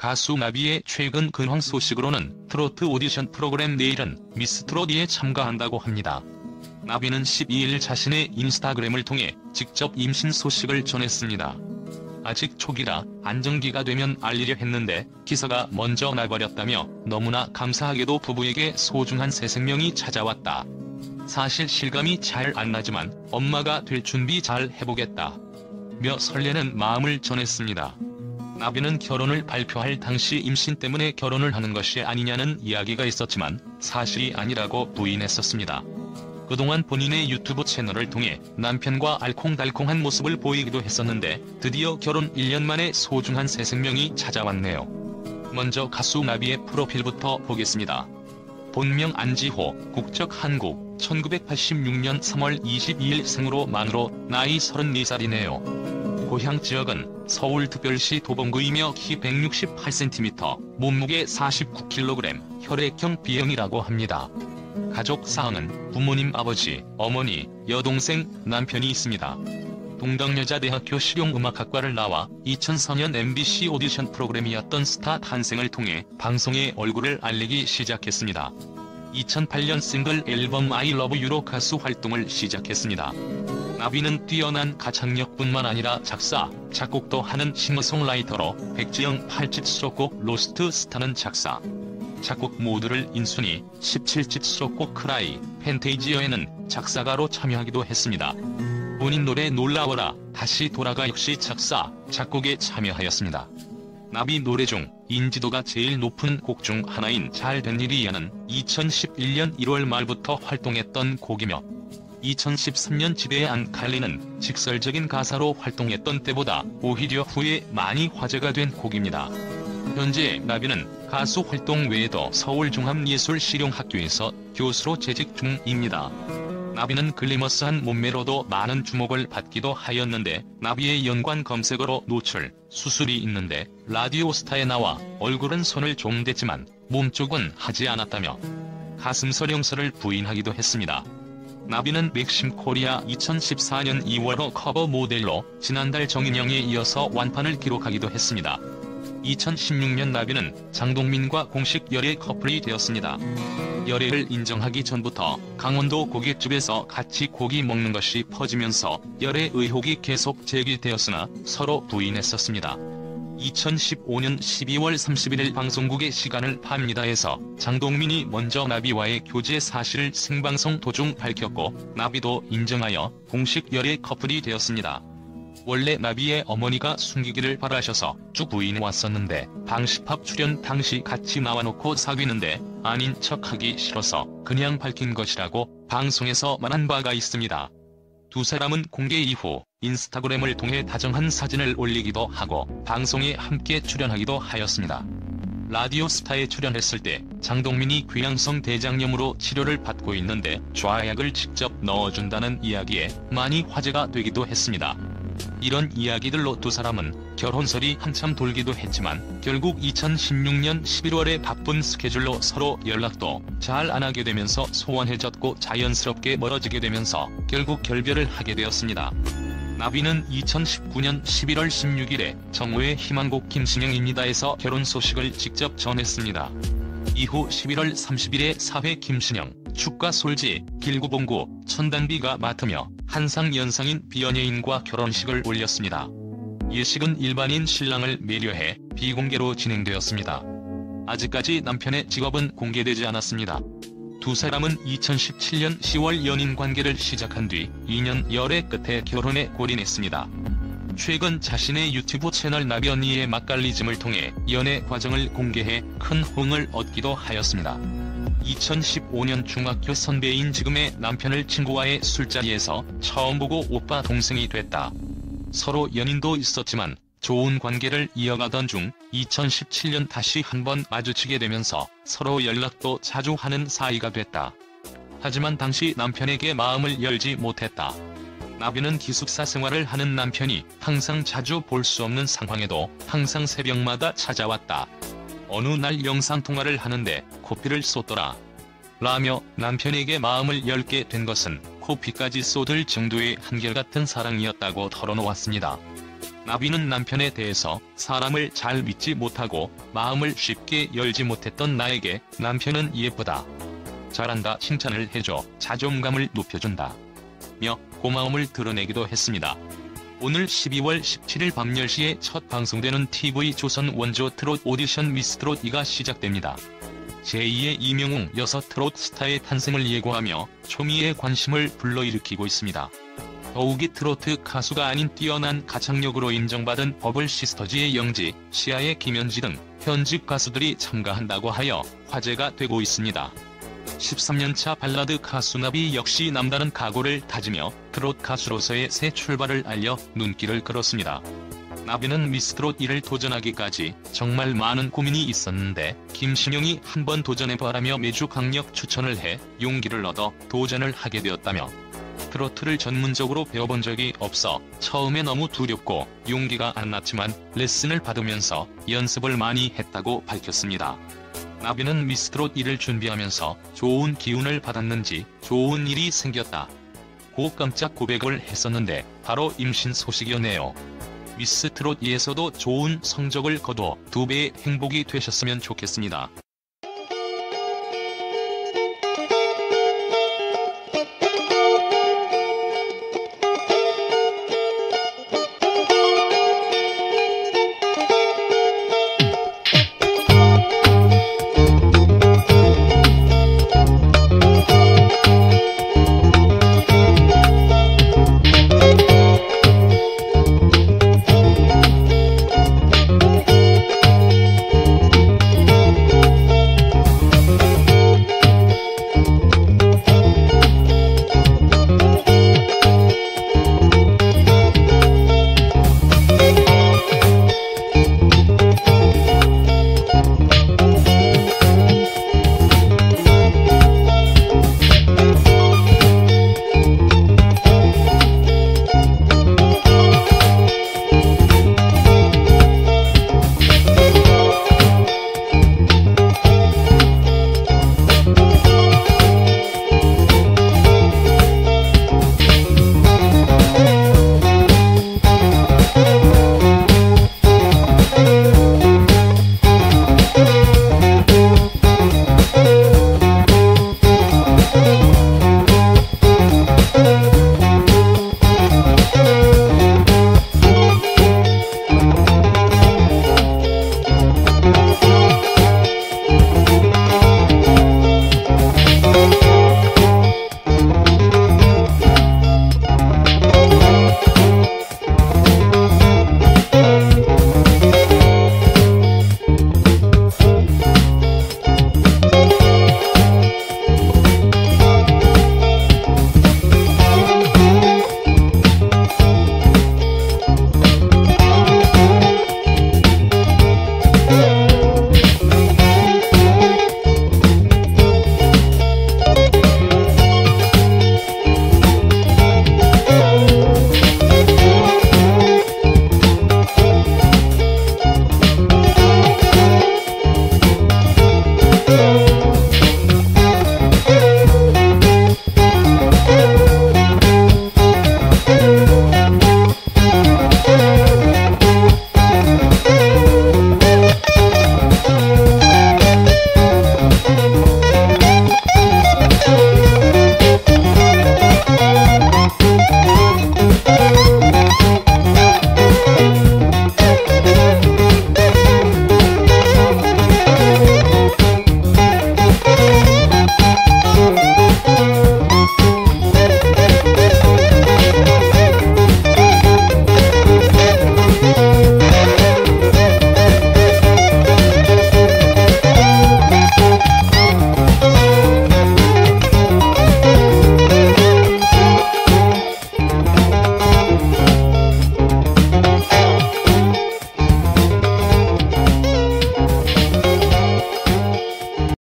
가수 나비의 최근 근황 소식으로는 트로트 오디션 프로그램 내일은 미스트롯에 참가한다고 합니다. 나비는 12일 자신의 인스타그램을 통해 직접 임신 소식을 전했습니다. 아직 초기라 안정기가 되면 알리려 했는데 기사가 먼저 나버렸다며 너무나 감사하게도 부부에게 소중한 새 생명이 찾아왔다. 사실 실감이 잘 안 나지만 엄마가 될 준비 잘 해보겠다 며 설레는 마음을 전했습니다. 나비는 결혼을 발표할 당시 임신 때문에 결혼을 하는 것이 아니냐는 이야기가 있었지만 사실이 아니라고 부인했었습니다. 그동안 본인의 유튜브 채널을 통해 남편과 알콩달콩한 모습을 보이기도 했었는데 드디어 결혼 1년 만에 소중한 새 생명이 찾아왔네요. 먼저 가수 나비의 프로필부터 보겠습니다. 본명 안지호, 국적 한국, 1986년 3월 22일 생으로 만으로 나이 34살이네요. 고향 지역은 서울특별시 도봉구이며 키 168cm, 몸무게 49kg, 혈액형 B형이라고 합니다. 가족 사항은 부모님 아버지, 어머니, 여동생, 남편이 있습니다. 동덕여자대학교 실용음악학과를 나와 2004년 MBC 오디션 프로그램이었던 스타 탄생을 통해 방송에 얼굴을 알리기 시작했습니다. 2008년 싱글 앨범 I Love You로 가수 활동을 시작했습니다. 나비는 뛰어난 가창력뿐만 아니라 작사, 작곡도 하는 싱어송라이터로 백지영 8집 수록곡 로스트 스타는 작사, 작곡 모두를 인순이, 17집 수록곡 크라이, 펜테이지어에는 작사가로 참여하기도 했습니다. 본인 노래 놀라워라, 다시 돌아가 역시 작사, 작곡에 참여하였습니다. 나비 노래 중 인지도가 제일 높은 곡 중 하나인 잘된 일이야는 2011년 1월 말부터 활동했던 곡이며 2013년 지대의 안칼리는 직설적인 가사로 활동했던 때보다 오히려 후에 많이 화제가 된 곡입니다. 현재 나비는 가수 활동 외에도 서울종합예술실용학교에서 교수로 재직 중입니다. 나비는 글래머스한 몸매로도 많은 주목을 받기도 하였는데 나비의 연관 검색어로 노출, 수술이 있는데 라디오스타에 나와 얼굴은 손을 좀 댔지만 몸쪽은 하지 않았다며 가슴 서령설을 부인하기도 했습니다. 나비는 맥심 코리아 2014년 2월호 커버 모델로 지난달 정인영에 이어서 완판을 기록하기도 했습니다. 2016년 나비는 장동민과 공식 열애 커플이 되었습니다. 열애를 인정하기 전부터 강원도 고깃집에서 같이 고기 먹는 것이 퍼지면서 열애 의혹이 계속 제기되었으나 서로 부인했었습니다. 2015년 12월 31일 방송국의 시간을 팝니다에서 장동민이 먼저 나비와의 교제 사실을 생방송 도중 밝혔고 나비도 인정하여 공식 열애 커플이 되었습니다. 원래 나비의 어머니가 숨기기를 바라셔서 쭉 부인해왔었는데 방시팝 출연 당시 같이 나와놓고 사귀는데 아닌 척하기 싫어서 그냥 밝힌 것이라고 방송에서 말한 바가 있습니다. 두 사람은 공개 이후 인스타그램을 통해 다정한 사진을 올리기도 하고 방송에 함께 출연하기도 하였습니다. 라디오스타에 출연했을 때 장동민이 귀양성 대장염으로 치료를 받고 있는데 좌약을 직접 넣어준다는 이야기에 많이 화제가 되기도 했습니다. 이런 이야기들로 두 사람은 결혼설이 한참 돌기도 했지만 결국 2016년 11월에 바쁜 스케줄로 서로 연락도 잘 안하게 되면서 소원해졌고 자연스럽게 멀어지게 되면서 결국 결별을 하게 되었습니다. 나비는 2019년 11월 16일에 정오의 희망곡 김신영입니다에서 결혼 소식을 직접 전했습니다. 이후 11월 30일에 사회 김신영, 축가 솔지, 길구봉구, 천단비가 맡으며 한상 연상인 비연예인과 결혼식을 올렸습니다. 예식은 일반인 신랑을 매료해 비공개로 진행되었습니다. 아직까지 남편의 직업은 공개되지 않았습니다. 두 사람은 2017년 10월 연인 관계를 시작한 뒤 2년 열애 끝에 결혼에 골인했습니다. 최근 자신의 유튜브 채널 나비 언니의 맛깔리즘을 통해 연애 과정을 공개해 큰 호응을 얻기도 하였습니다. 2015년 중학교 선배인 지금의 남편을 친구와의 술자리에서 처음 보고 오빠 동생이 됐다. 서로 연인도 있었지만 좋은 관계를 이어가던 중 2017년 다시 한번 마주치게 되면서 서로 연락도 자주 하는 사이가 됐다. 하지만 당시 남편에게 마음을 열지 못했다. 나비는 기숙사 생활을 하는 남편이 항상 자주 볼 수 없는 상황에도 항상 새벽마다 찾아왔다. 어느 날 영상통화를 하는데 코피를 쏟더라. 라며 남편에게 마음을 열게 된 것은 코피까지 쏟을 정도의 한결같은 사랑이었다고 털어놓았습니다. 나비는 남편에 대해서 사람을 잘 믿지 못하고 마음을 쉽게 열지 못했던 나에게 남편은 예쁘다, 잘한다 칭찬을 해줘 자존감을 높여준다 며 고마움을 드러내기도 했습니다. 오늘 12월 17일 밤 10시에 첫 방송되는 TV조선 원조 트롯 오디션 미스트롯 2가 시작됩니다. 제2의 이명웅 여섯 트롯 스타의 탄생을 예고하며 초미의 관심을 불러일으키고 있습니다. 더욱이 트로트 가수가 아닌 뛰어난 가창력으로 인정받은 버블 시스터즈의 영지, 시아의 김현지 등 현직 가수들이 참가한다고 하여 화제가 되고 있습니다. 13년차 발라드 가수 나비 역시 남다른 각오를 다지며 트롯 가수로서의 새 출발을 알려 눈길을 끌었습니다. 나비는 미스트롯 2를 도전하기까지 정말 많은 고민이 있었는데 김신영이 한번 도전해봐라며 매주 강력 추천을 해 용기를 얻어 도전을 하게 되었다며 트로트를 전문적으로 배워본 적이 없어 처음에 너무 두렵고 용기가 안 났지만 레슨을 받으면서 연습을 많이 했다고 밝혔습니다. 나비는 미스트롯 2를 준비하면서 좋은 기운을 받았는지 좋은 일이 생겼다 고 깜짝 고백을 했었는데 바로 임신 소식이었네요. 미스트롯 2에서도 좋은 성적을 거둬 2배의 행복이 되셨으면 좋겠습니다.